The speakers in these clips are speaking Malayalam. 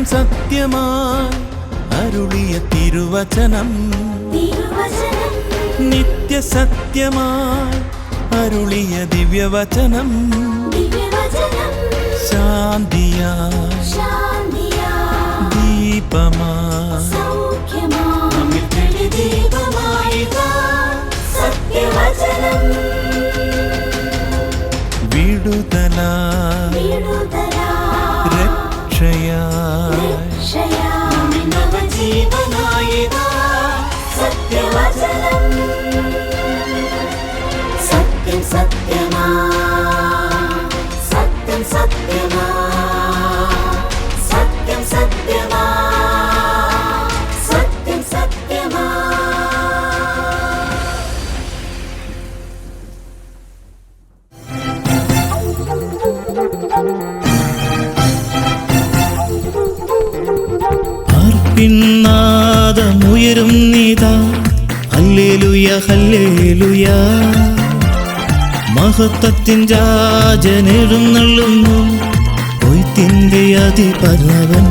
സത്യം സത്യമായി അരുളിയ തിരുവചനം നിത്യസത്യമായി അരുളിയ ദിവ്യവചനം ശാന്തിയായി ദീപമായി വിടുതലായി രക്ഷയായി സത്യം സത്യമാ സത്യം സത്യമാ സത്യം സത്യമാ സത്യം സത്യമാ. പിന്നാദമുയരും നീതാ ഹല്ലേലൂയ ഹല്ലേലൂയ മഹത്വത്തിൻ രാജനെഴുന്നള്ളുന്നു കൊയ്ത്തിന്റെ അതിപരവൻ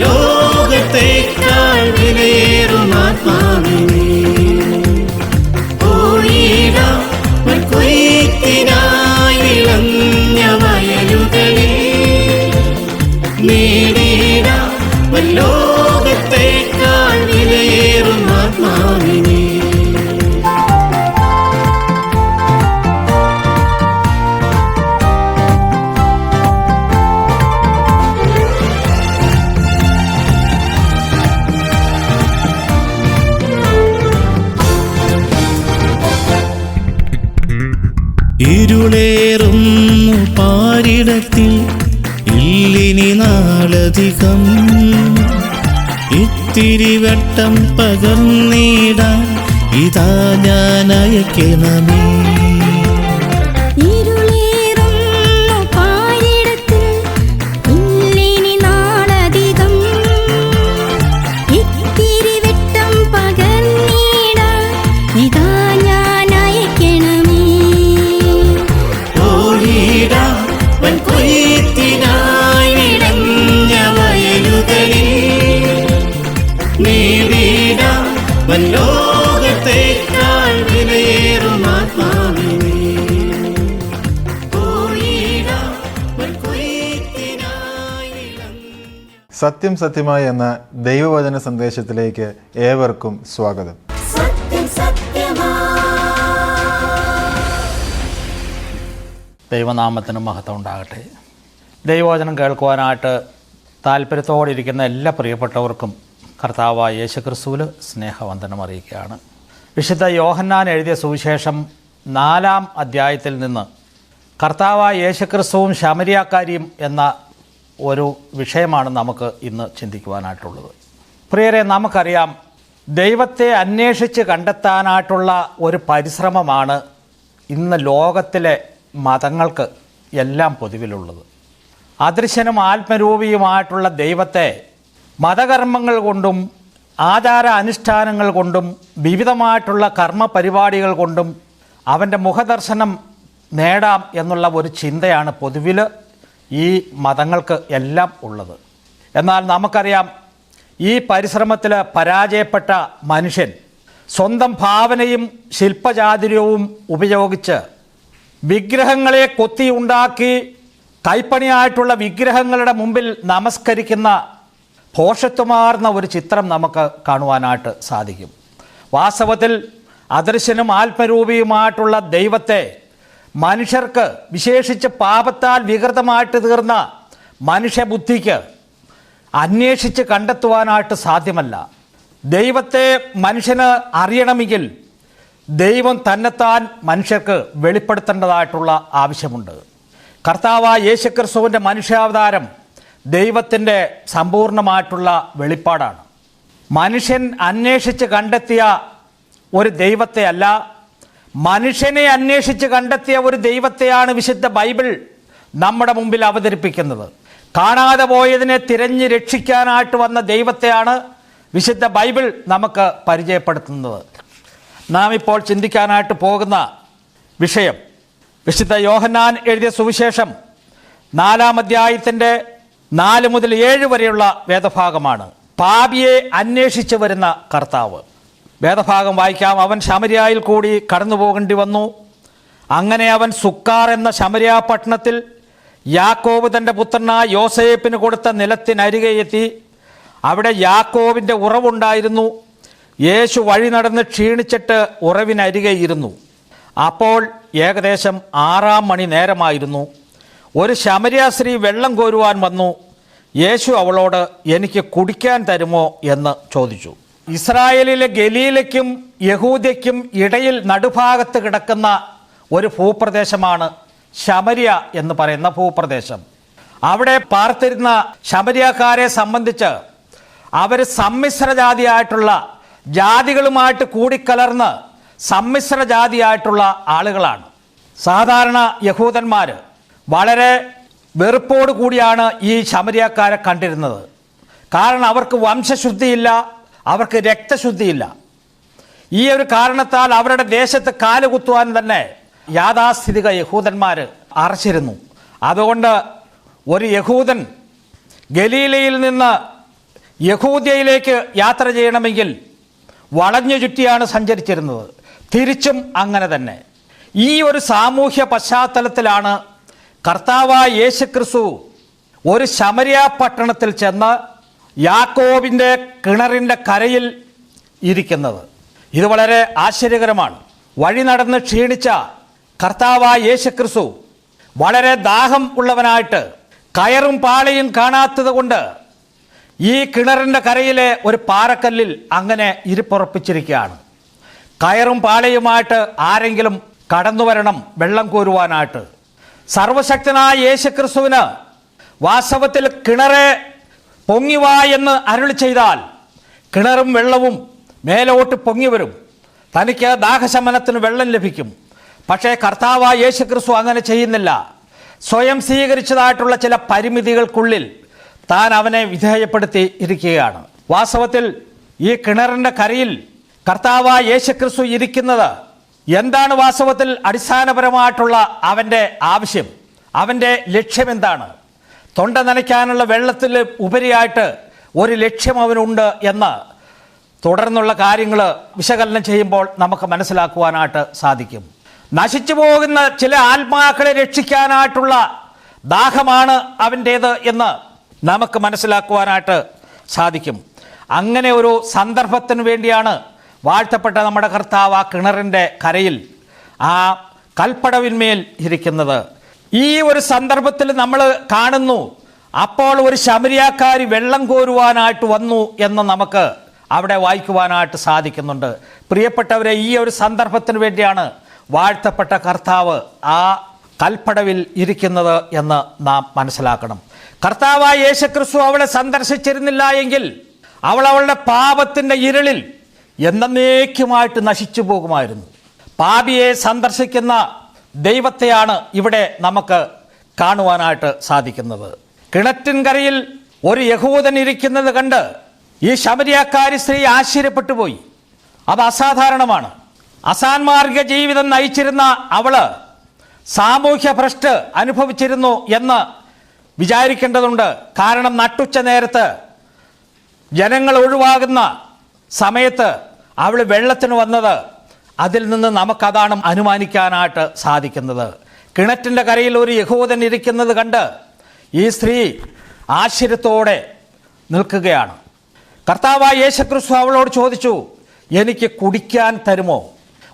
ലോകത്തേക്കാൾ വിലയേറും ആത്മാവിനെ കൊയ്ത്തിനായി വിളഞ്ഞ വയലുകളിൽ നേടിയിടാൻ ലോകത്തേക്കാൾ വിലയേറും ആത്മാവിനെ. ഇരുളേറുന്നു പാരിടത്തിൽ ഇല്ലിനി നാളധികം ഇത്തിരി വെട്ടം പകർന്നിടാൻ ഇതാ ഞാൻ അയക്കണമേ. ലോകത്തേക്കാൾ വിലയേറും ആത്മാവിനെ സത്യം സത്യമായി എന്ന ദൈവവചന സന്ദേശത്തിലേക്ക് ഏവർക്കും സ്വാഗതം. ദൈവനാമത്തിന് മഹത്വം ഉണ്ടാകട്ടെ. ദൈവവചനം കേൾക്കുവാനായിട്ട് താല്പര്യത്തോടിരിക്കുന്ന എല്ലാ പ്രിയപ്പെട്ടവർക്കും കർത്താവായ യേശുക്രിസ്തുവിൽ സ്നേഹവന്ദനം അറിയിക്കുകയാണ്. വിശുദ്ധ യോഹന്നാൻ എഴുതിയ സുവിശേഷം 4-ാം അധ്യായത്തിൽ നിന്ന് കർത്താവായ യേശുക്രിസ്തുവും ശമരിയാക്കാരിയും എന്ന ഒരു വിഷയമാണ് നമുക്ക് ഇന്ന് ചിന്തിക്കുവാനായിട്ടുള്ളത്. പ്രിയരെ, നമുക്കറിയാം, ദൈവത്തെ അന്വേഷിച്ച് കണ്ടെത്താനായിട്ടുള്ള ഒരു പരിശ്രമമാണ് ഇന്ന് ലോകത്തിലെ മതങ്ങൾക്ക് എല്ലാം പൊതുവിലുള്ളത്. അദൃശ്യനും ആത്മരൂപിയുമായിട്ടുള്ള ദൈവത്തെ മതകർമ്മങ്ങൾ കൊണ്ടും ആചാര അനുഷ്ഠാനങ്ങൾ കൊണ്ടും വിവിധമായിട്ടുള്ള കർമ്മ പരിപാടികൾ കൊണ്ടും അവൻ്റെ മുഖദർശനം നേടാം എന്നുള്ള ഒരു ചിന്തയാണ് പൊതുവിൽ ഈ മതങ്ങൾക്ക് എല്ലാം ഉള്ളത്. എന്നാൽ നമുക്കറിയാം, ഈ പരിശ്രമത്തിൽ പരാജയപ്പെട്ട മനുഷ്യൻ സ്വന്തം ഭാവനയും ശില്പചാതുര്യവും ഉപയോഗിച്ച് വിഗ്രഹങ്ങളെ കൊത്തിയുണ്ടാക്കി കൈപ്പണിയായിട്ടുള്ള വിഗ്രഹങ്ങളുടെ മുമ്പിൽ നമസ്കരിക്കുന്ന ഭോഷത്വമാർന്ന ഒരു ചിത്രം നമുക്ക് കാണുവാനായിട്ട് സാധിക്കും. വാസ്തവത്തിൽ അദൃശ്യനും ആത്മരൂപിയുമായിട്ടുള്ള ദൈവത്തെ മനുഷ്യർക്ക്, വിശേഷിച്ച് പാപത്താൽ വികൃതമായിട്ട് തീർന്ന മനുഷ്യബുദ്ധിക്ക് അന്വേഷിച്ച് കണ്ടെത്തുവാനായിട്ട് സാധ്യമല്ല. ദൈവത്തെ മനുഷ്യന് അറിയണമെങ്കിൽ ദൈവം തന്നെത്താൻ മനുഷ്യർക്ക് വെളിപ്പെടുത്തേണ്ടതായിട്ടുള്ള ആവശ്യമുണ്ട്. കർത്താവായ യേശുക്രിസ്തുവിൻ്റെ മനുഷ്യാവതാരം ദൈവത്തിൻ്റെ സമ്പൂർണ്ണമായിട്ടുള്ള വെളിപ്പാടാണ്. മനുഷ്യൻ അന്വേഷിച്ച് കണ്ടെത്തിയ ഒരു ദൈവത്തെ അല്ല, മനുഷ്യനെ അന്വേഷിച്ച് കണ്ടെത്തിയ ഒരു ദൈവത്തെയാണ് വിശുദ്ധ ബൈബിൾ നമ്മുടെ മുമ്പിൽ അവതരിപ്പിക്കുന്നത്. കാണാതെ പോയതിനെ തിരഞ്ഞ് രക്ഷിക്കാനായിട്ട് വന്ന ദൈവത്തെയാണ് വിശുദ്ധ ബൈബിൾ നമുക്ക് പരിചയപ്പെടുത്തുന്നത്. നാം ഇപ്പോൾ ചിന്തിക്കാനായിട്ട് പോകുന്ന വിഷയം വിശുദ്ധ യോഹന്നാൻ എഴുതിയ സുവിശേഷം 4-ാം അധ്യായത്തിൻ്റെ 4 മുതൽ 7 വരെയുള്ള വേദഭാഗമാണ്. പാപിയെ അന്വേഷിച്ച് വരുന്ന കർത്താവ്. വേദഭാഗം വായിക്കാം. അവൻ ശമര്യായിൽ കൂടി കടന്നു പോകേണ്ടി വന്നു. അങ്ങനെ അവൻ സുക്കാർ എന്ന ശമര്യാ പട്ടണത്തിൽ യാക്കോബ് തൻ്റെ പുത്രനായ യോസേപ്പിന് കൊടുത്ത നിലത്തിനരികെ എത്തി. അവിടെ യാക്കോബിൻ്റെ ഉറവുണ്ടായിരുന്നു. യേശു വഴി നടന്ന് ക്ഷീണിച്ചിട്ട് ഉറവിനരികെ ഇരുന്നു. അപ്പോൾ ഏകദേശം 6-ാം മണി നേരമായിരുന്നു. ഒരു ശമര്യാ സ്ത്രീ വെള്ളം കോരുവാൻ വന്നു. യേശു അവളോട്, എനിക്ക് കുടിക്കാൻ തരുമോ എന്ന് ചോദിച്ചു. ഇസ്രായേലിലെ ഗലീലയ്ക്കും യഹൂദയ്ക്കും ഇടയിൽ നടുഭാഗത്ത് കിടക്കുന്ന ഒരു ഭൂപ്രദേശമാണ് ശമര്യ എന്ന് പറയുന്ന ഭൂപ്രദേശം. അവിടെ പാർത്തിരുന്ന ശമര്യക്കാരെ സംബന്ധിച്ച് അവർ സമ്മിശ്ര ജാതിയായിട്ടുള്ള ജാതികളുമായിട്ട് കൂടിക്കലർന്ന് സമ്മിശ്ര ജാതിയായിട്ടുള്ള ആളുകളാണ്. സാധാരണ യഹൂദന്മാർ വളരെ വെറുപ്പോടു കൂടിയാണ് ഈ ശമര്യക്കാരെ കണ്ടിരുന്നത്. കാരണം അവർക്ക് വംശശുദ്ധിയില്ല, അവർക്ക് രക്തശുദ്ധിയില്ല. ഈ ഒരു കാരണത്താൽ അവരുടെ ദേശത്ത് കാലുകുത്തുവാൻ തന്നെ യാഥാസ്ഥിതിക യഹൂദന്മാർ അറച്ചിരുന്നു. അതുകൊണ്ട് ഒരു യഹൂദൻ ഗലീലയിൽ നിന്ന് യഹൂദ്യയിലേക്ക് യാത്ര ചെയ്യണമെങ്കിൽ വളഞ്ഞു ചുറ്റിയാണ് സഞ്ചരിച്ചിരുന്നത്. തിരിച്ചും അങ്ങനെ തന്നെ. ഈ ഒരു സാമൂഹ്യ പശ്ചാത്തലത്തിലാണ് കർത്താവായ യേശുക്രിസ്തു ഒരു ശമര്യ പട്ടണത്തിൽ ചെന്ന് യാക്കോബിൻ്റെ കിണറിൻ്റെ കരയിൽ ഇരിക്കുന്നത്. ഇത് വളരെ ആശ്ചര്യകരമാണ്. വഴി നടന്ന് ക്ഷീണിച്ച കർത്താവായ യേശുക്രിസ്തു വളരെ ദാഹം ഉള്ളവനായിട്ട് കയറും പാളയും കാണാത്തത് കൊണ്ട് ഈ കിണറിൻ്റെ കരയിലെ ഒരു പാറക്കല്ലിൽ അങ്ങനെ ഇരിപ്പുറപ്പിച്ചിരിക്കുകയാണ്. കയറും പാളയുമായിട്ട് ആരെങ്കിലും കടന്നു വരണം വെള്ളം കോരുവാനായിട്ട്. സർവശക്തനായ യേശുക്രിസ്തുവിന് വാസ്തവത്തിൽ കിണറെ പൊങ്ങിവാ എന്ന് അരുളി ചെയ്താൽ കിണറും വെള്ളവും മേലോട്ട് പൊങ്ങി വരും. തനിക്ക് ദാഹശമനത്തിന് വെള്ളം ലഭിക്കും. പക്ഷേ കർത്താവായ യേശുക്രിസ്തു അങ്ങനെ ചെയ്യുന്നില്ല. സ്വയം സ്വീകരിച്ചതായിട്ടുള്ള ചില പരിമിതികൾക്കുള്ളിൽ താൻ അവനെ വിധേയപ്പെടുത്തി ഇരിക്കുകയാണ്. വാസ്തവത്തിൽ ഈ കിണറിൻ്റെ കരയിൽ കർത്താവായ യേശുക്രിസ്തു ഇരിക്കുന്നത് എന്താണ്? വാസ്തവത്തിൽ അടിസ്ഥാനപരമായിട്ടുള്ള അവൻ്റെ ആവശ്യം, അവൻ്റെ ലക്ഷ്യം എന്താണ്? തൊണ്ട നനയ്ക്കാനുള്ള വെള്ളത്തിൽ ഉപരിയായിട്ട് ഒരു ലക്ഷ്യം അവനുണ്ട് എന്ന് തുടർന്നുള്ള കാര്യങ്ങൾ വിശകലനം ചെയ്യുമ്പോൾ നമുക്ക് മനസ്സിലാക്കുവാനായിട്ട് സാധിക്കും. നശിച്ചു പോകുന്ന ചില ആത്മാക്കളെ രക്ഷിക്കാനായിട്ടുള്ള ദാഹമാണ് അവൻ്റേത് എന്ന് നമുക്ക് മനസ്സിലാക്കുവാനായിട്ട് സാധിക്കും. അങ്ങനെ ഒരു സന്ദർഭത്തിന് വേണ്ടിയാണ് വാഴ്ത്തപ്പെട്ട നമ്മുടെ കർത്താവ് ആ കിണറിൻ്റെ കരയിൽ ആ കൽപ്പടവിന്മേൽ ഇരിക്കുന്നത്. ഈ ഒരു സന്ദർഭത്തിൽ നമ്മൾ കാണുന്നു, അപ്പോൾ ഒരു ശമര്യക്കാരി വെള്ളം കോരുവാനായിട്ട് വന്നു എന്ന് നമുക്ക് അവിടെ വായിക്കുവാനായിട്ട് സാധിക്കുന്നുണ്ട്. പ്രിയപ്പെട്ടവരെ, ഈ ഒരു സന്ദർഭത്തിന് വേണ്ടിയാണ് വാഴ്ത്തപ്പെട്ട കർത്താവ് ആ കൽപ്പടവിൽ ഇരിക്കുന്നത് എന്ന് നാം മനസ്സിലാക്കണം. കർത്താവായ യേശുക്രിസ്തു അവളെ സന്ദർശിച്ചിരുന്നില്ല എങ്കിൽ അവൾ അവളുടെ പാപത്തിൻ്റെ ഇരുളിൽ എന്നേക്കുമായിട്ട് നശിച്ചു പോകുമായിരുന്നു. പാപിയെ സന്ദർശിക്കുന്ന ദൈവത്തെയാണ് ഇവിടെ നമുക്ക് കാണുവാനായിട്ട് സാധിക്കുന്നത്. കിണറ്റിൻകരയിൽ ഒരു യഹൂദൻ ഇരിക്കുന്നത് കണ്ട് ഈ ശമര്യക്കാരി സ്ത്രീ ആശ്ചര്യപ്പെട്ടു പോയി. അത് അസാധാരണമാണ്. അസാൻമാർഗ ജീവിതം നയിച്ചിരുന്ന അവള് സാമൂഹ്യ ഭ്രഷ്ട് അനുഭവിച്ചിരുന്നു എന്ന് വിചാരിക്കേണ്ടതുണ്ട്. കാരണം നട്ടുച്ച നേരത്ത് ജനങ്ങൾ ഒഴിവാകുന്ന സമയത്ത് അവൾ വെള്ളത്തിന് വന്നത്, അതിൽ നിന്ന് നമുക്കതാണ് അനുമാനിക്കാനായിട്ട് സാധിക്കുന്നത്. കിണറ്റിൻ്റെ കരയിൽ ഒരു യഹൂദൻ ഇരിക്കുന്നത് കണ്ട് ഈ സ്ത്രീ ആശ്ചര്യത്തോടെ നിൽക്കുകയാണ്. കർത്താവായ യേശുക്രിസ്തു അവളോട് ചോദിച്ചു, എനിക്ക് കുടിക്കാൻ തരുമോ?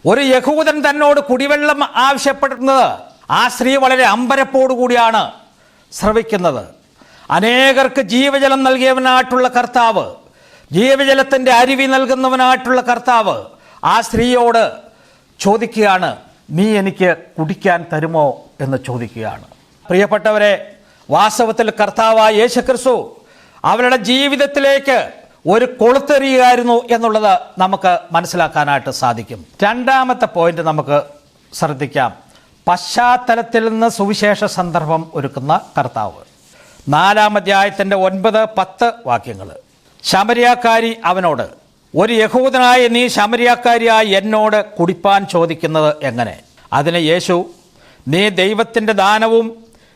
ഒരു യഹൂദൻ തന്നോട് കുടിവെള്ളം ആവശ്യപ്പെടുന്നത് ആ സ്ത്രീ വളരെ അമ്പരപ്പോടുകൂടിയാണ് ശ്രവിക്കുന്നത്. അനേകർക്ക് ജീവജലം നൽകിയവനായിട്ടുള്ള കർത്താവ്, ജീവജലത്തിൻ്റെ അരുവി നൽകുന്നവനായിട്ടുള്ള കർത്താവ് ആ സ്ത്രീയോട് ചോദിക്കുകയാണ്, നീ എനിക്ക് കുടിക്കാൻ തരുമോ എന്ന് ചോദിക്കുകയാണ്. പ്രിയപ്പെട്ടവരെ, വാസ്തവത്തിൽ കർത്താവായ യേശുക്രിസ്തു അവരുടെ ജീവിതത്തിലേക്ക് ഒരു കൊളുത്തെറിയുകയായിരുന്നു എന്നുള്ളത് നമുക്ക് മനസ്സിലാക്കാനായിട്ട് സാധിക്കും. രണ്ടാമത്തെ പോയിന്റ് നമുക്ക് ശ്രദ്ധിക്കാം. പശ്ചാത്തലത്തിൽ നിന്ന് സുവിശേഷ സന്ദർഭം ഒരുക്കുന്ന കർത്താവ്. 4-ാം അധ്യായത്തിൻ്റെ 9-10 വാക്യങ്ങൾ. ശമരിയാക്കാരി അവനോട്, ഒരു യഹൂദനായ നീ ശമരിയാക്കാരിയായി എന്നോട് കുടിപ്പാൻ ചോദിക്കുന്നത് എങ്ങനെ? അതിന് യേശു, നീ ദൈവത്തിൻ്റെ ദാനവും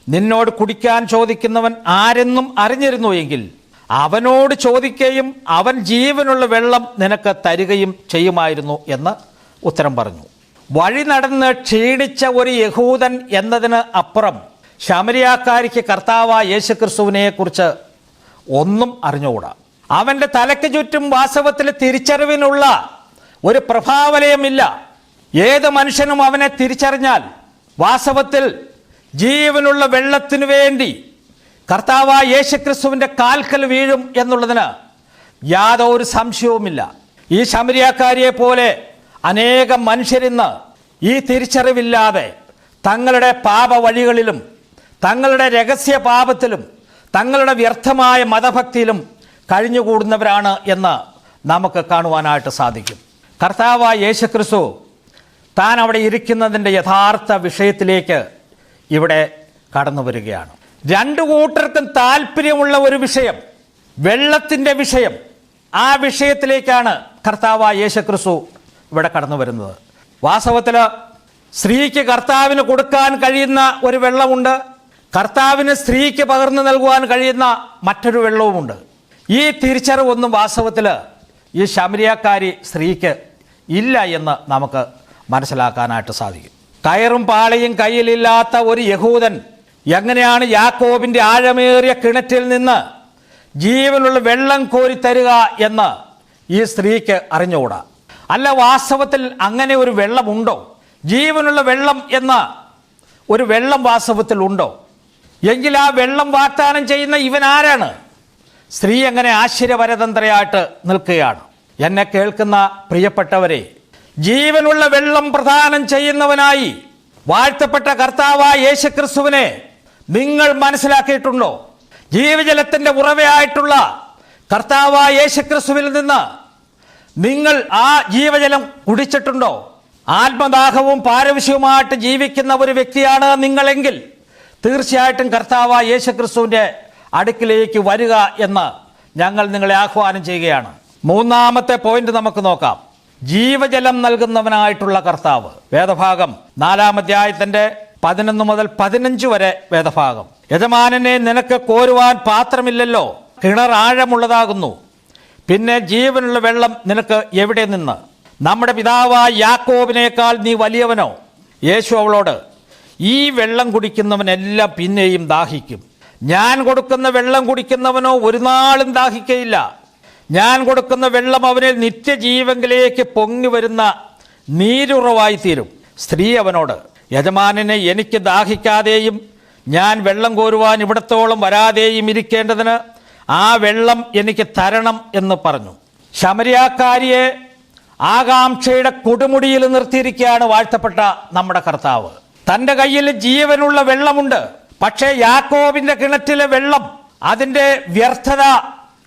നിന്നോട് കുടിക്കാൻ ചോദിക്കുന്നവൻ ആരെന്നും അറിഞ്ഞിരുന്നു എങ്കിൽ അവനോട് ചോദിക്കുകയും അവൻ ജീവനുള്ള വെള്ളം നിനക്ക് തരികയും ചെയ്യുമായിരുന്നു എന്ന് ഉത്തരം പറഞ്ഞു. വഴി നടന്ന് ക്ഷീണിച്ച ഒരു യഹൂദൻ എന്നതിന് അപ്പുറം ശമരിയാക്കാരിക്ക് കർത്താവായ യേശുക്രിസ്തുവിനെ കുറിച്ച് ഒന്നും അറിഞ്ഞുകൂടാ. അവൻ്റെ തലയ്ക്ക് ചുറ്റും വാസ്തവത്തിൽ തിരിച്ചറിവിനുള്ള ഒരു പ്രഭാവലയമില്ല. ഏത് മനുഷ്യനും അവനെ തിരിച്ചറിഞ്ഞാൽ വാസ്തവത്തിൽ ജീവനുള്ള വെള്ളത്തിനു വേണ്ടി കർത്താവായ യേശുക്രിസ്തുവിൻ്റെ കാൽക്കൽ വീഴും എന്നുള്ളതിന് യാതൊരു സംശയവുമില്ല. ഈ ശമരിയാക്കാരിയെ പോലെ അനേകം മനുഷ്യരിന്ന് ഈ തിരിച്ചറിവില്ലാതെ തങ്ങളുടെ പാപ വഴികളിലും തങ്ങളുടെ രഹസ്യ പാപത്തിലും തങ്ങളുടെ വ്യർത്ഥമായ മതഭക്തിയിലും കഴിഞ്ഞുകൂടുന്നവരാണ് എന്ന് നമുക്ക് കാണുവാനായിട്ട് സാധിക്കും. കർത്താവായ യേശുക്രിസ്തു താൻ അവിടെ ഇരിക്കുന്നതിൻ്റെ യഥാർത്ഥ വിഷയത്തിലേക്ക് ഇവിടെ കടന്നു വരികയാണ്. രണ്ടു കൂട്ടർക്കും താല്പര്യമുള്ള ഒരു വിഷയം, വെള്ളത്തിൻ്റെ വിഷയം. ആ വിഷയത്തിലേക്കാണ് കർത്താവായ യേശുക്രിസ്തു ഇവിടെ കടന്നു വരുന്നത്. വാസ്തവത്തിൽ സ്ത്രീക്ക് കർത്താവിന് കൊടുക്കാൻ കഴിയുന്ന ഒരു വെള്ളമുണ്ട്, കർത്താവിന് സ്ത്രീക്ക് പകർന്നു നൽകുവാൻ കഴിയുന്ന മറ്റൊരു വെള്ളവുമുണ്ട്. ഈ തിരിച്ചറിവൊന്നും വാസ്തവത്തിൽ ഈ ശമരിയാക്കാരി സ്ത്രീക്ക് ഇല്ല എന്ന് നമുക്ക് മനസ്സിലാക്കാനായിട്ട് സാധിക്കും. കയറും പാളയും കയ്യിലില്ലാത്ത ഒരു യഹൂദൻ എങ്ങനെയാണ് യാക്കോബിൻ്റെ ആഴമേറിയ കിണറ്റിൽ നിന്ന് ജീവനുള്ള വെള്ളം കോരിത്തരുക എന്ന് ഈ സ്ത്രീക്ക് അറിഞ്ഞുകൂടാ. അല്ല, വാസ്തവത്തിൽ അങ്ങനെ ഒരു വെള്ളമുണ്ടോ? ജീവനുള്ള വെള്ളം എന്ന ഒരു വെള്ളം വാസ്തവത്തിൽ ഉണ്ടോ? എങ്കിൽ ആ വെള്ളം വാഗ്ദാനം ചെയ്യുന്ന ഇവൻ ആരാണ്? സ്ത്രീ എങ്ങനെ ആശ്ചര്യപരതന്ത്രയായിട്ട് നിൽക്കുകയാണ്. എന്നെ കേൾക്കുന്ന പ്രിയപ്പെട്ടവരെ, ജീവനുള്ള വെള്ളം പ്രദാനം ചെയ്യുന്നവനായി വാഴ്ത്തപ്പെട്ട കർത്താവായ യേശുക്രിസ്തുവിനെ നിങ്ങൾ മനസ്സിലാക്കിയിട്ടുണ്ടോ? ജീവജലത്തിൻ്റെ ഉറവയായിട്ടുള്ള കർത്താവായ യേശുക്രിസ്തുവിൽ നിന്ന് നിങ്ങൾ ആ ജീവജലം കുടിച്ചിട്ടുണ്ടോ? ആത്മദാഹവും പാരവശ്യവുമായിട്ട് ജീവിക്കുന്ന ഒരു വ്യക്തിയാണ് നിങ്ങളെങ്കിൽ തീർച്ചയായിട്ടും കർത്താവായ യേശുക്രിസ്തുവിൻ്റെ അടുക്കിലേക്ക് വരിക എന്ന് ഞങ്ങൾ നിങ്ങളെ ആഹ്വാനം ചെയ്യുകയാണ്. മൂന്നാമത്തെ പോയിന്റ് നമുക്ക് നോക്കാം. ജീവജലം നൽകുന്നവനായിട്ടുള്ള കർത്താവ്. വേദഭാഗം 4-ാം അധ്യായത്തിൻ്റെ 11 മുതൽ 15 വരെ വേദഭാഗം. യജമാനനെ നിനക്ക് കോരുവാൻ പാത്രമില്ലല്ലോ, കിണർ ആഴമുള്ളതാകുന്നു, പിന്നെ ജീവനുള്ള വെള്ളം നിനക്ക് എവിടെ നിന്ന്? നമ്മുടെ പിതാവായ യാക്കോബിനേക്കാൾ നീ വലിയവനോ? യേശു അവളോട്, ഈ വെള്ളം കുടിക്കുന്നവനെല്ലാം പിന്നെയും ദാഹിക്കും. ഞാൻ കൊടുക്കുന്ന വെള്ളം കുടിക്കുന്നവനോ ഒരു നാളും ദാഹിക്കയില്ല. ഞാൻ കൊടുക്കുന്ന വെള്ളം അവനെ നിത്യജീവങ്കിലേക്ക് പൊങ്ങി വരുന്ന നീരുറവായി തീരും. സ്ത്രീ അവനോട്, യജമാനനെ എനിക്ക് ദാഹിക്കാതെയും ഞാൻ വെള്ളം കോരുവാൻ ഇവിടത്തോളം വരാതെയും ഇരിക്കേണ്ടതിന് ആ വെള്ളം എനിക്ക് തരണം എന്ന് പറഞ്ഞു. ശമരിയാക്കാരിയെ ആകാംക്ഷയുടെ കൊടുമുടിയിൽ നിർത്തിയിരിക്കുകയാണ് വാഴ്ത്തപ്പെട്ട നമ്മുടെ കർത്താവ്. തൻ്റെ കയ്യിൽ ജീവനുള്ള വെള്ളമുണ്ട്. പക്ഷേ യാക്കോബിൻ്റെ കിണറ്റിലെ വെള്ളം, അതിൻ്റെ വ്യർത്ഥത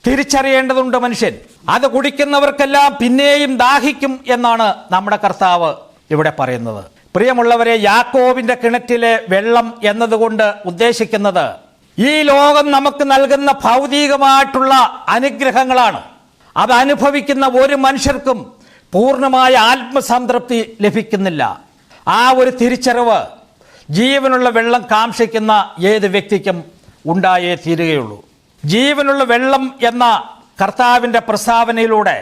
തിരിച്ചറിയേണ്ടതുണ്ട് മനുഷ്യൻ. അത് കുടിക്കുന്നവർക്കെല്ലാം പിന്നെയും ദാഹിക്കും എന്നാണ് നമ്മുടെ കർത്താവ് ഇവിടെ പറയുന്നത്. പ്രിയമുള്ളവരെ, യാക്കോബിൻ്റെ കിണറ്റിലെ വെള്ളം എന്നതുകൊണ്ട് ഉദ്ദേശിക്കുന്നത് ഈ ലോകം നമുക്ക് നൽകുന്ന ഭൗതികമായിട്ടുള്ള അനുഗ്രഹങ്ങളാണ്. അത് അനുഭവിക്കുന്ന ഒരു മനുഷ്യർക്കും പൂർണ്ണമായ ആത്മസംതൃപ്തി ലഭിക്കുന്നില്ല. ആ ഒരു തിരിച്ചറിവ് ജീവനുള്ള വെള്ളം കാംക്ഷിക്കുന്ന ഏത് വ്യക്തിക്കും ഉണ്ടായേ തീരുകയുള്ളൂ. ജീവനുള്ള വെള്ളം എന്ന കർത്താവിൻ്റെ പ്രസ്താവനയിലൂടെ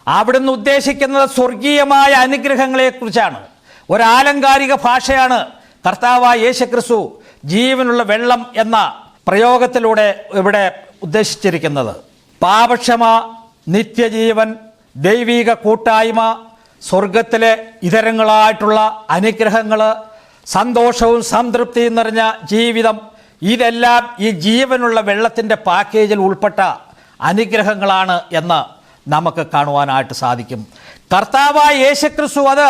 അവിടുന്ന് ഉദ്ദേശിക്കുന്നത് സ്വർഗീയമായ അനുഗ്രഹങ്ങളെക്കുറിച്ചാണ്. ഒരാലങ്കാരിക ഭാഷയാണ് കർത്താവായ യേശുക്രിസ്തു ജീവനുള്ള വെള്ളം എന്ന പ്രയോഗത്തിലൂടെ ഇവിടെ ഉദ്ദേശിച്ചിരിക്കുന്നത്. പാപക്ഷമ, നിത്യജീവൻ, ദൈവിക കൂട്ടായ്മ, സ്വർഗത്തിലെ ഇതരങ്ങളായിട്ടുള്ള അനുഗ്രഹങ്ങൾ, സന്തോഷവും സംതൃപ്തിയും നിറഞ്ഞ ജീവിതം, ഇതെല്ലാം ഈ ജീവനുള്ള വെള്ളത്തിൻ്റെ പാക്കേജിൽ ഉൾപ്പെട്ട അനുഗ്രഹങ്ങളാണ് എന്ന് നമുക്ക് കാണുവാനായിട്ട് സാധിക്കും. കർത്താവായ യേശുക്രിസ്തു അത്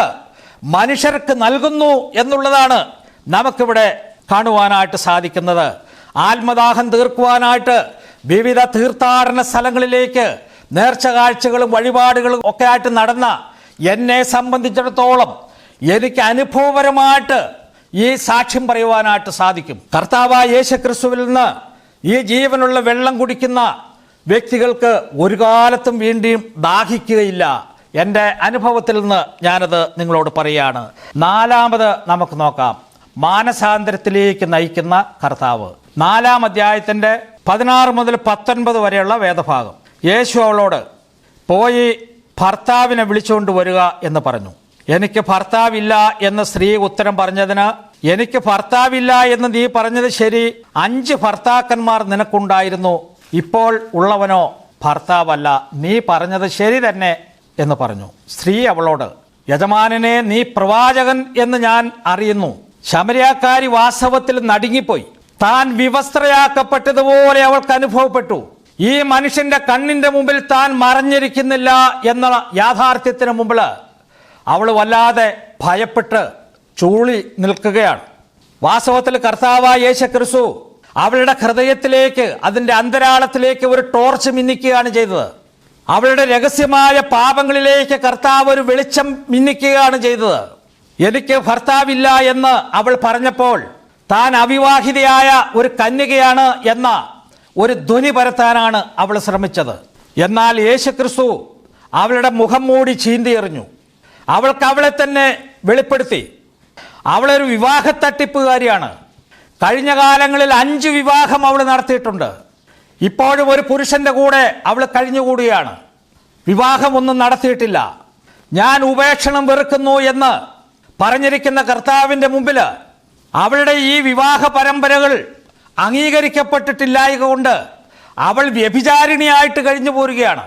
മനുഷ്യർക്ക് നൽകുന്നു എന്നുള്ളതാണ് നമുക്കിവിടെ കാണുവാനായിട്ട് സാധിക്കുന്നത്. ആത്മദാഹം തീർക്കുവാനായിട്ട് വിവിധ തീർത്ഥാടന സ്ഥലങ്ങളിലേക്ക് നേർച്ച കാഴ്ചകളും വഴിപാടുകളും ഒക്കെ ആയിട്ട് നടന്ന എന്നെ സംബന്ധിച്ചിടത്തോളം എനിക്ക് അനുഭവപരമായിട്ട് ഈ സാക്ഷ്യം പറയുവാനായിട്ട് സാധിക്കും. കർത്താവായ യേശുക്രിസ്തുവിൽ നിന്ന് ഈ ജീവനുള്ള വെള്ളം കുടിക്കുന്ന വ്യക്തികൾക്ക് ഒരു കാലത്തും വീണ്ടും ദാഹിക്കുകയില്ല. എൻ്റെ അനുഭവത്തിൽ നിന്ന് ഞാനത് നിങ്ങളോട് പറയുകയാണ്. നാലാമത് നമുക്ക് നോക്കാം, മാനസാന്തരത്തിലേക്ക് നയിക്കുന്ന കർത്താവ്. 4-ാം അധ്യായത്തിൻ്റെ 16 മുതൽ 19 വരെയുള്ള വേദഭാഗം. യേശു അവളോട് പോയി ഭർത്താവിനെ വിളിച്ചുകൊണ്ട് വരിക എന്ന് പറഞ്ഞു. എനിക്ക് ഭർത്താവില്ല എന്ന് സ്ത്രീ ഉത്തരം പറഞ്ഞതിന്, എനിക്ക് ഭർത്താവില്ല എന്ന് നീ പറഞ്ഞത് ശരി, 5 ഭർത്താക്കന്മാർ നിനക്കുണ്ടായിരുന്നു, ഇപ്പോൾ ഉള്ളവനോ ഭർത്താവല്ല, നീ പറഞ്ഞത് ശരി തന്നെ എന്ന് പറഞ്ഞു. സ്ത്രീ അവളോട്, യജമാനനെ, നീ പ്രവാചകൻ എന്ന് ഞാൻ അറിയുന്നു. ശമരിയാക്കാരി വാസ്തവത്തിൽ നടുങ്ങിപ്പോയി. താൻ വിവസ്ത്രയാക്കപ്പെട്ടതുപോലെ അവൾക്ക് അനുഭവപ്പെട്ടു. ഈ മനുഷ്യന്റെ കണ്ണിന്റെ മുമ്പിൽ താൻ മറഞ്ഞിരിക്കുന്നില്ല എന്ന യാഥാർത്ഥ്യത്തിന് മുമ്പിൽ അവൾ വല്ലാതെ ഭയപ്പെട്ട് ചൂളി നിൽക്കുകയാണ്. വാസ്തവത്തിൽ കർത്താവായ യേശുക്രിസ്തു അവളുടെ ഹൃദയത്തിലേക്ക്, അതിൻ്റെ അന്തരാളത്തിലേക്ക് ഒരു ടോർച്ച് മിന്നിക്കുകയാണ് ചെയ്തത്. അവളുടെ രഹസ്യമായ പാപങ്ങളിലേക്ക് കർത്താവ് ഒരു വെളിച്ചം മിന്നിക്കുകയാണ് ചെയ്തത്. എനിക്ക് ഭർത്താവില്ല എന്ന് അവൾ പറഞ്ഞപ്പോൾ താൻ അവിവാഹിതയായ ഒരു കന്യകയാണ് എന്ന ഒരു ധ്വനി പരത്താനാണ് അവൾ ശ്രമിച്ചത്. എന്നാൽ യേശുക്രിസ്തു അവളുടെ മുഖം മൂടി ചീന്തിയെറിഞ്ഞു. അവൾക്ക് അവളെ തന്നെ വെളിപ്പെടുത്തി. അവളൊരു വിവാഹ തട്ടിപ്പുകാരിയാണ്. കഴിഞ്ഞ കാലങ്ങളിൽ 5 വിവാഹം അവൾ നടത്തിയിട്ടുണ്ട്. ഇപ്പോഴും ഒരു പുരുഷന്റെ കൂടെ അവൾ കഴിഞ്ഞുകൂടുകയാണ്. വിവാഹമൊന്നും നടത്തിയിട്ടില്ല. ഞാൻ ഉപേക്ഷണം വെറുക്കുന്നു എന്ന് പറഞ്ഞിരിക്കുന്ന കർത്താവിൻ്റെ മുമ്പിൽ അവളുടെ ഈ വിവാഹ പരമ്പരകൾ അംഗീകരിക്കപ്പെട്ടിട്ടില്ലായക കൊണ്ട് അവൾ വ്യഭിചാരിണിയായിട്ട് കഴിഞ്ഞു പോരുകയാണ്.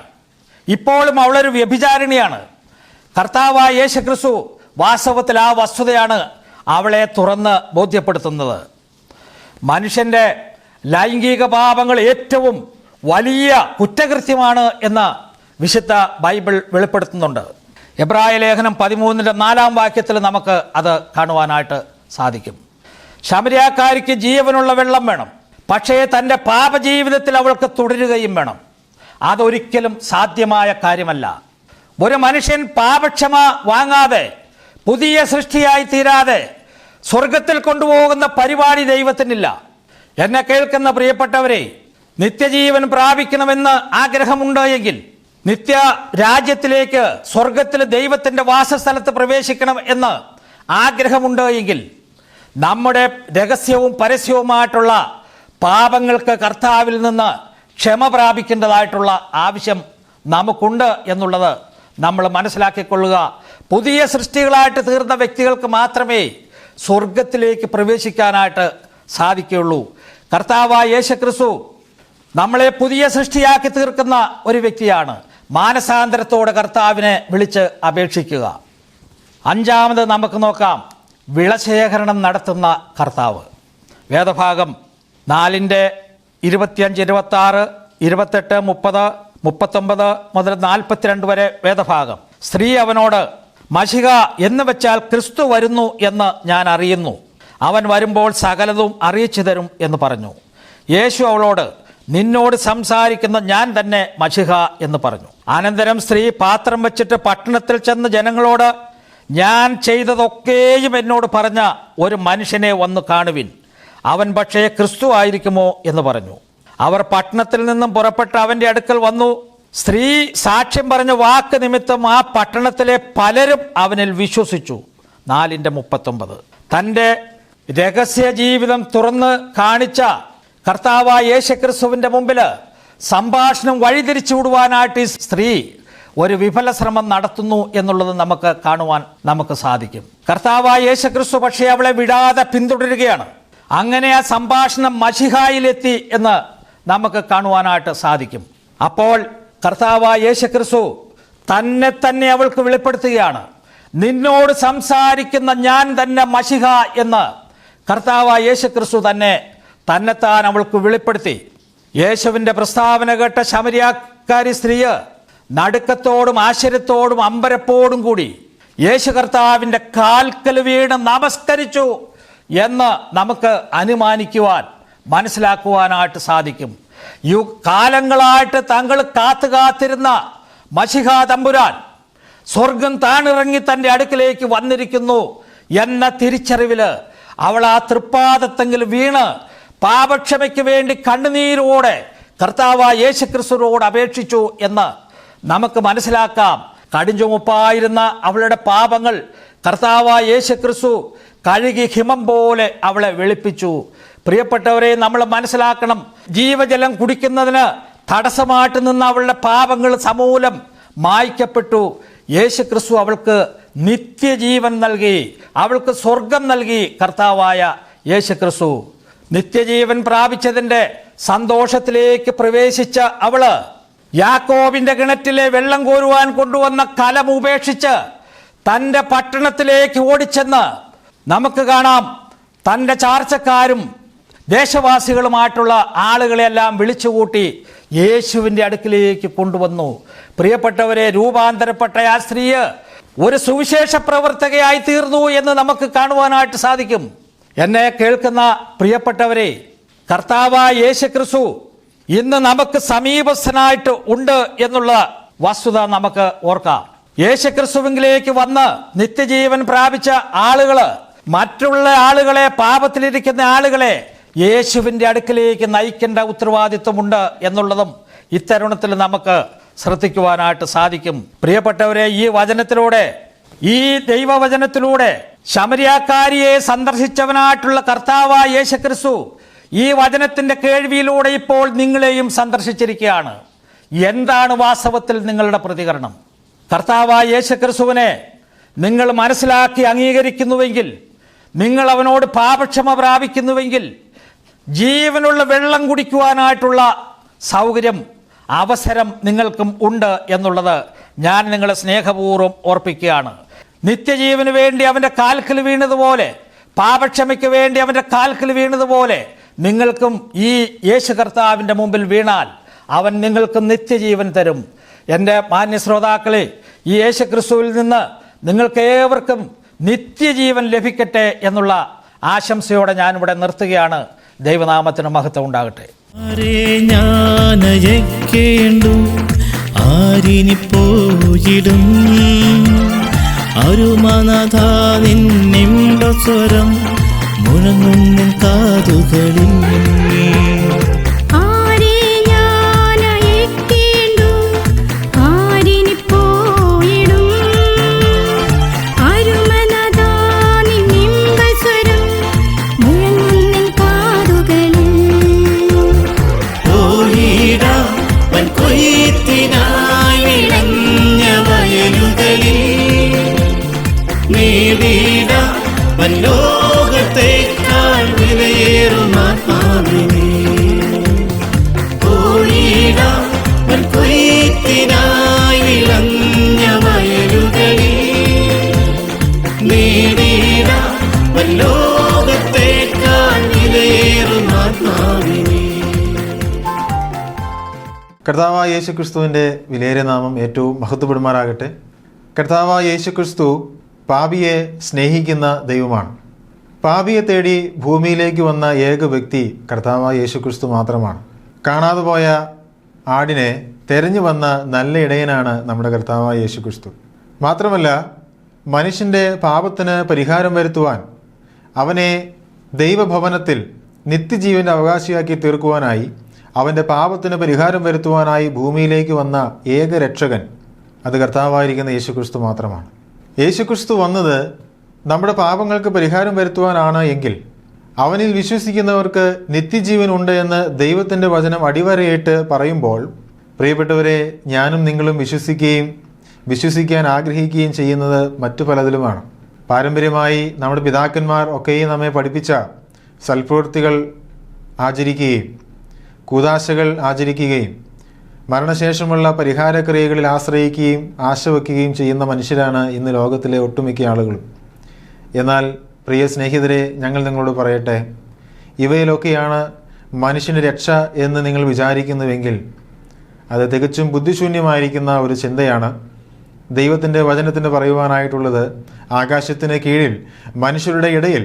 ഇപ്പോഴും അവളൊരു വ്യഭിചാരിണിയാണ്. കർത്താവായ യേശുക്രിസ്തു വാസ്തവത്തിൽ ആ വസ്തുതയാണ് അവളെ തുറന്ന് ബോധ്യപ്പെടുത്തുന്നത്. മനുഷ്യൻ്റെ ലൈംഗിക പാപങ്ങൾ ഏറ്റവും വലിയ കുറ്റകൃത്യമാണ് എന്ന് വിശുദ്ധ ബൈബിൾ വെളിപ്പെടുത്തുന്നുണ്ട്. എബ്രായ ലേഖനം 13-4 വാക്യത്തിൽ നമുക്ക് അത് കാണുവാനായിട്ട് സാധിക്കും. ശമരിയാക്കാരിക്ക് ജീവനുള്ള വെള്ളം വേണം, പക്ഷേ തൻ്റെ പാപജീവിതത്തിൽ അവൾക്ക് തുടരുകയും വേണം. അതൊരിക്കലും സാധ്യമായ കാര്യമല്ല. ഒരു മനുഷ്യൻ പാപക്ഷമ വാങ്ങാതെ, പുതിയ സൃഷ്ടിയായി തീരാതെ സ്വർഗത്തിൽ കൊണ്ടുപോകുന്ന പരിപാടി ദൈവത്തിനില്ല. എന്നെ കേൾക്കുന്ന പ്രിയപ്പെട്ടവരെ, നിത്യജീവൻ പ്രാപിക്കണമെന്ന് ആഗ്രഹമുണ്ട് എങ്കിൽ, നിത്യ രാജ്യത്തിലേക്ക്, സ്വർഗത്തിൽ ദൈവത്തിൻ്റെ വാസസ്ഥലത്ത് പ്രവേശിക്കണം എന്ന് ആഗ്രഹമുണ്ട് എങ്കിൽ, നമ്മുടെ രഹസ്യവും പരസ്യവുമായിട്ടുള്ള പാപങ്ങൾക്ക് കർത്താവിൽ നിന്ന് ക്ഷമ പ്രാപിക്കേണ്ടതായിട്ടുള്ള ആവശ്യം നമുക്കുണ്ട് എന്നുള്ളത് നമ്മൾ മനസ്സിലാക്കിക്കൊള്ളുക. പുതിയ സൃഷ്ടികളായിട്ട് തീർന്ന വ്യക്തികൾക്ക് മാത്രമേ സ്വർഗത്തിലേക്ക് പ്രവേശിക്കാനായിട്ട് സാധിക്കുകയുള്ളൂ. കർത്താവായ യേശുക്രിസ്തു നമ്മളെ പുതിയ സൃഷ്ടിയാക്കി തീർക്കുന്ന ഒരു വ്യക്തിയാണ്. മാനസാന്തരത്തോടെ കർത്താവിനെ വിളിച്ച് അപേക്ഷിക്കുക. 5-ാമത് നമുക്ക് നോക്കാം, വിളശേഖരണം നടത്തുന്ന കർത്താവ്. വേദഭാഗം 4-25, 26, 28, 30, 39 മുതൽ 42 വരെ വേദഭാഗം. സ്ത്രീ അവനോട്, മശിഹ എന്ന് വെച്ചാൽ ക്രിസ്തു വരുന്നു എന്ന് ഞാൻ അറിയുന്നു. അവൻ വരുമ്പോൾ സകലതും അറിയിച്ചു തരും എന്ന് പറഞ്ഞു. യേശു അവളോട്, നിന്നോട് സംസാരിക്കുന്ന ഞാൻ തന്നെ മശിഹ എന്ന് പറഞ്ഞു. അനന്തരം സ്ത്രീ പാത്രം വെച്ചിട്ട് പട്ടണത്തിൽ ചെന്ന് ജനങ്ങളോട്, ഞാൻ ചെയ്തതൊക്കെയും എന്നോട് പറഞ്ഞ ഒരു മനുഷ്യനെ വന്ന് കാണുവിൻ, അവൻ പക്ഷേ ക്രിസ്തു ആയിരിക്കുമോ എന്ന് പറഞ്ഞു. അവർ പട്ടണത്തിൽ നിന്നും പുറപ്പെട്ട് അവൻ്റെ അടുക്കൽ വന്നു. സ്ത്രീ സാക്ഷ്യം പറഞ്ഞ വാക്ക് നിമിത്തം ആ പട്ടണത്തിലെ പലരും അവനിൽ വിശ്വസിച്ചു. 4:39. തൻ്റെ രഹസ്യ ജീവിതം തുറന്ന് കാണിച്ച കർത്താവായ യേശുക്രിസ്തുവിൻ്റെ മുമ്പിൽ സംഭാഷണം വഴിതിരിച്ചു വിടുവാനായിട്ട് ഈ സ്ത്രീ ഒരു വിഫല ശ്രമം നടത്തുന്നു എന്നുള്ളത് നമുക്ക് കാണുവാൻ നമുക്ക് സാധിക്കും. കർത്താവായ യേശുക്രിസ്തു പക്ഷേ അവളെ വിടാതെ പിന്തുടരുകയാണ്. അങ്ങനെ ആ സംഭാഷണം മശിഹായിലെത്തി എന്ന് നമുക്ക് കാണുവാനായിട്ട് സാധിക്കും. അപ്പോൾ കർത്താവായ യേശുക്രിസ്തു തന്നെ അവൾക്ക് വെളിപ്പെടുത്തുകയാണ്. നിന്നോട് സംസാരിക്കുന്ന ഞാൻ തന്നെ മശിഹ എന്ന് കർത്താവായ യേശുക്രിസ്തു തന്നെത്താൻ അവൾക്ക് വെളിപ്പെടുത്തി. യേശുവിൻ്റെ പ്രസ്താവന കേട്ട ശമരിയാക്കാരി സ്ത്രീ നടുക്കത്തോടും ആശ്ചര്യത്തോടും അമ്പരപ്പോടും കൂടി യേശു കർത്താവിൻ്റെ കാൽക്കൽ വീണ് നമസ്കരിച്ചു എന്ന് നമുക്ക് അനുമാനിക്കുവാൻ, മനസ്സിലാക്കുവാനായിട്ട് സാധിക്കും. കാലങ്ങളായിട്ട് തങ്ങൾ കാത്തിരുന്ന മശിഹാ തമ്പുരാൻ സ്വർഗം താണിറങ്ങി തൻ്റെ അടുക്കിലേക്ക് വന്നിരിക്കുന്നു എന്ന തിരിച്ചറിവില് അവൾ ആ തൃപ്പാദത്തെങ്കിൽ വീണ് പാപക്ഷമയ്ക്ക് വേണ്ടി കണ്ണുനീരോടെ കർത്താവായ യേശുക്രിസ്തുവിനോട് അപേക്ഷിച്ചു എന്ന് നമുക്ക് മനസ്സിലാക്കാം. കടിഞ്ചുമുപ്പായിരുന്ന അവളുടെ പാപങ്ങൾ കർത്താവായ യേശുക്രിസ്തു കഴുകി ഹിമം പോലെ അവളെ വെളുപ്പിച്ചു. പ്രിയപ്പെട്ടവരെ, നമ്മൾ മനസ്സിലാക്കണം, ജീവജലം കുടിക്കുന്നതിന് തടസ്സമായിട്ട് നിന്ന അവളുടെ പാപങ്ങൾ സമൂലം മായ്ക്കപ്പെട്ടു. യേശുക്രിസ്തു അവൾക്ക് നിത്യജീവൻ നൽകി, അവൾക്ക് സ്വർഗം നൽകി. കർത്താവായ യേശുക്രിസ്തു നിത്യജീവൻ പ്രാപിച്ചതിൻ്റെ സന്തോഷത്തിലേക്ക് പ്രവേശിച്ച അവള് യാക്കോബിന്റെ കിണറ്റിലെ വെള്ളം കോരുവാൻ കൊണ്ടുവന്ന കലം ഉപേക്ഷിച്ച് തൻ്റെ പട്ടണത്തിലേക്ക് ഓടിച്ചെന്ന് നമുക്ക് കാണാം. തൻ്റെ ചാർച്ചക്കാരും ദേശവാസികളുമായിട്ടുള്ള ആളുകളെല്ലാം വിളിച്ചുകൂട്ടി യേശുവിൻ്റെ അടുക്കിലേക്ക് കൊണ്ടുവന്നു. പ്രിയപ്പെട്ടവരെ, രൂപാന്തരപ്പെട്ട ആ സ്ത്രീ ഒരു സുവിശേഷ പ്രവർത്തകയായി തീർന്നു എന്ന് നമുക്ക് കാണുവാനായിട്ട് സാധിക്കും. എന്നെ കേൾക്കുന്ന പ്രിയപ്പെട്ടവരെ, കർത്താവായ യേശുക്രിസ്തു ഇന്ന് നമുക്ക് സമീപസ്ഥനായിട്ട് ഉണ്ട് എന്നുള്ള വസ്തുത നമുക്ക് ഓർക്കാം. യേശുക്രിസ്തുവിലേക്ക് വന്ന് നിത്യജീവൻ പ്രാപിച്ച ആളുകള് മറ്റുള്ള ആളുകളെ, പാപത്തിലിരിക്കുന്ന ആളുകളെ യേശുവിൻ്റെ അടുക്കിലേക്ക് നയിക്കേണ്ട ഉത്തരവാദിത്വമുണ്ട് എന്നുള്ളതും ഇത്തരുണത്തിൽ നമുക്ക് ശ്രദ്ധിക്കുവാനായിട്ട് സാധിക്കും. പ്രിയപ്പെട്ടവരെ, ഈ വചനത്തിലൂടെ, ഈ ദൈവവചനത്തിലൂടെ ശമരിയാക്കാരിയെ സന്ദർശിച്ചവനായിട്ടുള്ള കർത്താവായ യേശുക്രിസ്തു ഈ വചനത്തിന്റെ കേൾവിയിലൂടെ ഇപ്പോൾ നിങ്ങളെയും സന്ദർശിച്ചിരിക്കുകയാണ്. എന്താണ് വാസ്തവത്തിൽ നിങ്ങളുടെ പ്രതികരണം? കർത്താവായ യേശുക്രിസ്തുവിനെ നിങ്ങൾ മനസ്സിലാക്കി അംഗീകരിക്കുന്നുവെങ്കിൽ, നിങ്ങൾ അവനോട് പാപക്ഷമ പ്രാപിക്കുന്നുവെങ്കിൽ, ജീവനുള്ള വെള്ളം കുടിക്കുവാനായിട്ടുള്ള സൗകര്യം, അവസരം നിങ്ങൾക്കും ഉണ്ട് എന്നുള്ളത് ഞാൻ നിങ്ങളെ സ്നേഹപൂർവ്വം ഓർപ്പിക്കുകയാണ്. നിത്യജീവന് വേണ്ടി അവൻ്റെ കാൽക്കൽ വീണതുപോലെ, പാപക്ഷമയ്ക്ക് വേണ്ടി അവൻ്റെ കാൽക്കൽ വീണതുപോലെ നിങ്ങൾക്കും ഈ യേശു കർത്താവിൻ്റെ മുമ്പിൽ വീണാൽ അവൻ നിങ്ങൾക്ക് നിത്യജീവൻ തരും. എൻ്റെ മാന്യ ശ്രോതാക്കളെ, ഈ യേശു ക്രിസ്തുവിൽ നിന്ന് നിങ്ങൾക്ക് ഏവർക്കും നിത്യജീവൻ ലഭിക്കട്ടെ എന്നുള്ള ആശംസയോടെ ഞാനിവിടെ നിർത്തുകയാണ്. ദൈവനാമത്തിന് മഹത്വം ഉണ്ടാകട്ടെ. ആരെ ഞാനയക്കേണ്ടു, ആരിനി പോയിടും, അരുമനാഥ നിന്നിമ്പസ്വരം മുഴങ്ങും കാതുകളിൽ. ലോകത്തേക്കാൾ വിലയേറും ആത്മാവിനെ കൊയ്ത്തിനായി വിളഞ്ഞ വയലുകളിൽ നേടിയിടാൻ ലോകത്തേക്കാൾ വിലയേറും ആത്മാവിനെ. കർത്താവായ യേശുക്രിസ്തുവിൻ്റെ വിലയേറിയ നാമം ഏറ്റവും മഹത്വപ്പെടുമാറാകട്ടെ. കർത്താവായ യേശുക്രിസ്തു പാപിയെ സ്നേഹിക്കുന്ന ദൈവമാണ്. പാപിയെ തേടി ഭൂമിയിലേക്ക് വന്ന ഏക വ്യക്തി കർത്താവായ യേശുക്രിസ്തു മാത്രമാണ്. കാണാതെ പോയ ആടിനെ തെരഞ്ഞു വന്ന നല്ല ഇടയനാണ് നമ്മുടെ കർത്താവായ യേശുക്രിസ്തു. മാത്രമല്ല, മനുഷ്യൻ്റെ പാപത്തിന് പരിഹാരം വരുത്തുവാൻ, അവനെ ദൈവഭവനത്തിൽ നിത്യജീവൻ്റെ അവകാശിയാക്കി തീർക്കുവാനായി, അവൻ്റെ പാപത്തിന് പരിഹാരം വരുത്തുവാനായി ഭൂമിയിലേക്ക് വന്ന ഏക രക്ഷകൻ അത് കർത്താവായിരിക്കുന്ന യേശുക്രിസ്തു മാത്രമാണ്. യേശുക്രിസ്തു വന്നത് നമ്മുടെ പാപങ്ങൾക്ക് പരിഹാരം വരുത്തുവാനാണ് എങ്കിൽ അവനിൽ വിശ്വസിക്കുന്നവർക്ക് നിത്യജീവൻ ഉണ്ട് എന്ന് ദൈവത്തിൻ്റെ വചനം അടിവരയിട്ട് പറയുമ്പോൾ, പ്രിയപ്പെട്ടവരെ, ഞാനും നിങ്ങളും വിശ്വസിക്കാൻ ആഗ്രഹിക്കുകയും ചെയ്യുന്നത് മറ്റു പലതിലുമാണ്. പാരമ്പര്യമായി നമ്മുടെ പിതാക്കന്മാർ ഒക്കെയും നമ്മെ പഠിപ്പിച്ച സൽപ്രവൃത്തികൾ ആചരിക്കുകയും കൂദാശകൾ ആചരിക്കുകയും മരണശേഷമുള്ള പരിഹാരക്രിയകളിൽ ആശ്രയിക്കുകയും ആശ വയ്ക്കുകയും ചെയ്യുന്ന മനുഷ്യരാണ് ഇന്ന് ലോകത്തിലെ ഒട്ടുമിക്ക ആളുകളും. എന്നാൽ പ്രിയ സ്നേഹിതരെ, ഞങ്ങൾ നിങ്ങളോട് പറയട്ടെ, ഇവയിലൊക്കെയാണ് മനുഷ്യന് രക്ഷ എന്ന് നിങ്ങൾ വിചാരിക്കുന്നുവെങ്കിൽ അത് തികച്ചും ബുദ്ധിശൂന്യമായിരിക്കുന്ന ഒരു ചിന്തയാണ്. ദൈവത്തിൻ്റെ വചനത്തിന് പറയുവാനായിട്ടുള്ളത്, ആകാശത്തിന് കീഴിൽ മനുഷ്യരുടെ ഇടയിൽ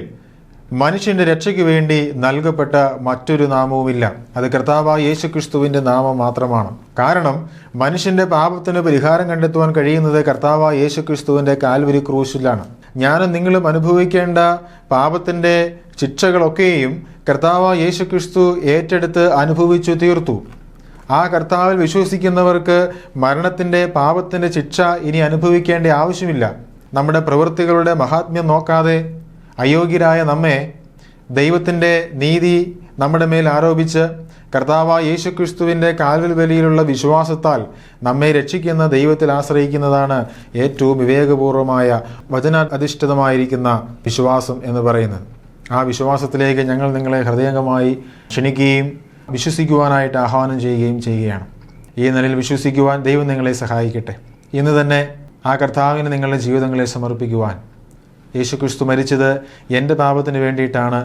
മനുഷ്യന്റെ രക്ഷയ്ക്ക് വേണ്ടി നൽകപ്പെട്ട മറ്റൊരു നാമവുമില്ല. അത് കർത്താവായ യേശുക്രിസ്തുവിന്റെ നാമം മാത്രമാണ്. കാരണം മനുഷ്യന്റെ പാപത്തിന് പരിഹാരം കണ്ടെത്തുവാൻ കഴിയുന്നത് കർത്താവായ യേശുക്രിസ്തുവിന്റെ കാൽവരി ക്രൂശിലാണ്. ഞാനും നിങ്ങളും അനുഭവിക്കേണ്ട പാപത്തിന്റെ ശിക്ഷകളൊക്കെയും കർത്താവായ യേശുക്രിസ്തു ഏറ്റെടുത്ത് അനുഭവിച്ചു തീർത്തു. ആ കർത്താവിൽ വിശ്വസിക്കുന്നവർക്ക് മരണത്തിന്റെ പാപത്തിന്റെ ശിക്ഷ ഇനി അനുഭവിക്കേണ്ട ആവശ്യമില്ല. നമ്മുടെ പ്രവൃത്തികളുടെ മഹാത്മ്യം നോക്കാതെ അയോഗ്യരായ നമ്മെ ദൈവത്തിൻ്റെ നീതി നമ്മുടെ മേൽ ആരോപിച്ച് കർത്താവായ യേശുക്രിസ്തുവിൻ്റെ കാൽവരി ബലിയിലുള്ള വിശ്വാസത്താൽ നമ്മെ രക്ഷിക്കുന്ന ദൈവത്തിൽ ആശ്രയിക്കുന്നതാണ് ഏറ്റവും വിവേകപൂർവമായ വചനാധിഷ്ഠിതമായിരിക്കുന്ന വിശ്വാസം എന്ന് പറയുന്നത്. ആ വിശ്വാസത്തിലേക്ക് ഞങ്ങൾ നിങ്ങളെ ഹൃദയംഗമായി ക്ഷണിക്കുകയും വിശ്വസിക്കുവാനായിട്ട് ആഹ്വാനം ചെയ്യുകയാണ്. ഈ നിലയിൽ വിശ്വസിക്കുവാൻ ദൈവം നിങ്ങളെ സഹായിക്കട്ടെ. ഇന്ന് തന്നെ ആ കർത്താവിന് നിങ്ങളുടെ ജീവിതങ്ങളെ സമർപ്പിക്കുവാൻ, യേശുക്രിസ്തു മരിച്ചത് എൻ്റെ പാപത്തിന് വേണ്ടിയിട്ടാണ്,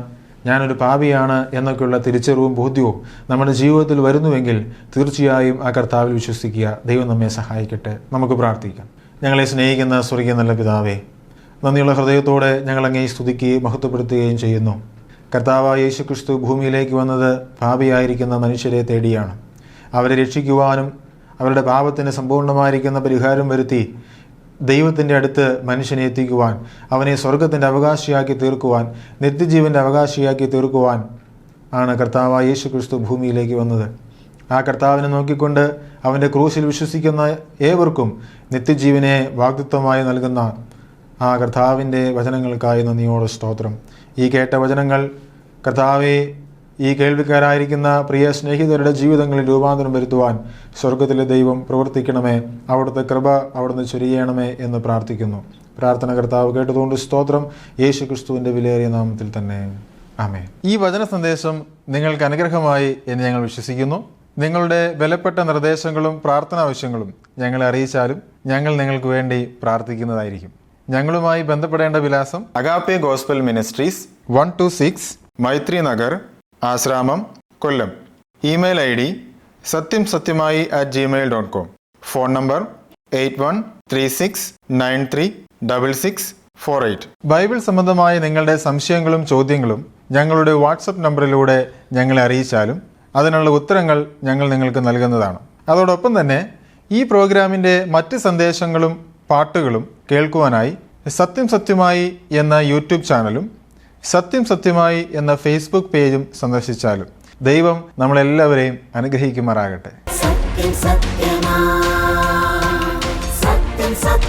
ഞാനൊരു പാപിയാണ് എന്നൊക്കെയുള്ള തിരിച്ചറിവും ബോധ്യവും നമ്മുടെ ജീവിതത്തിൽ വരുന്നുവെങ്കിൽ തീർച്ചയായും ആ കർത്താവിൽ വിശ്വസിക്കുക. ദൈവം നമ്മെ സഹായിക്കട്ടെ. നമുക്ക് പ്രാർത്ഥിക്കാം. ഞങ്ങളെ സ്നേഹിക്കുന്ന സ്വർഗീയ നല്ല പിതാവേ, നന്ദിയുള്ള ഹൃദയത്തോടെ ഞങ്ങൾ അങ്ങേ സ്തുതിക്കുകയും മഹത്വപ്പെടുത്തുകയും ചെയ്യുന്നു. കർത്താവായ യേശുക്രിസ്തു ഭൂമിയിലേക്ക് വന്നത് പാപിയായിരിക്കുന്ന മനുഷ്യരെ തേടിയാണ്. അവരെ രക്ഷിക്കുവാനും അവരുടെ പാപത്തിന് സമ്പൂർണ്ണമായിരിക്കുന്ന പരിഹാരം വരുത്തി ദൈവത്തിൻ്റെ അടുത്ത് മനുഷ്യനെ എത്തിക്കുവാൻ, അവനെ സ്വർഗത്തിൻ്റെ അവകാശിയാക്കി തീർക്കുവാൻ, നിത്യജീവൻ്റെ അവകാശിയാക്കി തീർക്കുവാൻ ആണ് കർത്താവായ യേശുക്രിസ്തു ഭൂമിയിലേക്ക് വന്നത്. ആ കർത്താവിനെ നോക്കിക്കൊണ്ട് അവൻ്റെ ക്രൂശിൽ വിശ്വസിക്കുന്ന ഏവർക്കും നിത്യജീവനെ വാഗ്ദത്തമായി നൽകുന്ന ആ കർത്താവിൻ്റെ വചനങ്ങൾക്കായി നന്ദിയോടെ സ്തോത്രം. ഈ കേട്ട വചനങ്ങൾ കർത്താവെ ഈ കേൾവിക്കാരായിരിക്കുന്ന പ്രിയ സ്നേഹിതരുടെ ജീവിതങ്ങളിൽ രൂപാന്തരം വരുത്തുവാൻ സ്വർഗത്തിലെ ദൈവം പ്രവർത്തിക്കണമേ. അവിടുത്തെ കൃപ അവിടുന്ന് ചൊരിയണമേ എന്ന് പ്രാർത്ഥിക്കുന്നു. പ്രാർത്ഥന കർത്താവ് കേട്ടതുകൊണ്ട് സ്തോത്രം. യേശുക്രിസ്തുവിൻ്റെ വിലയേറിയ നാമത്തിൽ തന്നെ ആമേൻ. ഈ വചന സന്ദേശം നിങ്ങൾക്ക് അനുഗ്രഹമായി എന്ന് ഞങ്ങൾ വിശ്വസിക്കുന്നു. നിങ്ങളുടെ വിലപ്പെട്ട നിർദ്ദേശങ്ങളും പ്രാർത്ഥന ആവശ്യങ്ങളും ഞങ്ങളെ അറിയിച്ചാലും ഞങ്ങൾ നിങ്ങൾക്ക് വേണ്ടി പ്രാർത്ഥിക്കുന്നതായിരിക്കും. ഞങ്ങളുമായി ബന്ധപ്പെടേണ്ട വിലാസം Agape Gospel Ministries 126 Maithri Nagar, Asramam, Kollam. Email ID satyamsatyamai@gmail.com. Phone number 8136936648. Bible സംബന്ധമായ നിങ്ങളുടെ സംശയങ്ങളും ചോദ്യങ്ങളും ഞങ്ങളുടെ വാട്സപ്പ് നമ്പറിലൂടെ ഞങ്ങളെ അറിയിച്ചാലും അതിനുള്ള ഉത്തരങ്ങൾ ഞങ്ങൾ നിങ്ങൾക്ക് നൽകുന്നതാണ്. അതോടൊപ്പം തന്നെ ഈ പ്രോഗ്രാമിൻ്റെ മറ്റ് സന്ദേശങ്ങളും പാട്ടുകളും കേൾക്കുവാനായി സത്യം സത്യമായി എന്ന യൂട്യൂബ് ചാനലും സത്യം സത്യമായി എന്ന ഫേസ്ബുക്ക് പേജും സന്ദർശിച്ചാലും ദൈവം നമ്മളെല്ലാവരെയും അനുഗ്രഹിക്കുമാറാകട്ടെ. സത്യം സത്യമാ, സത്യം സത്യം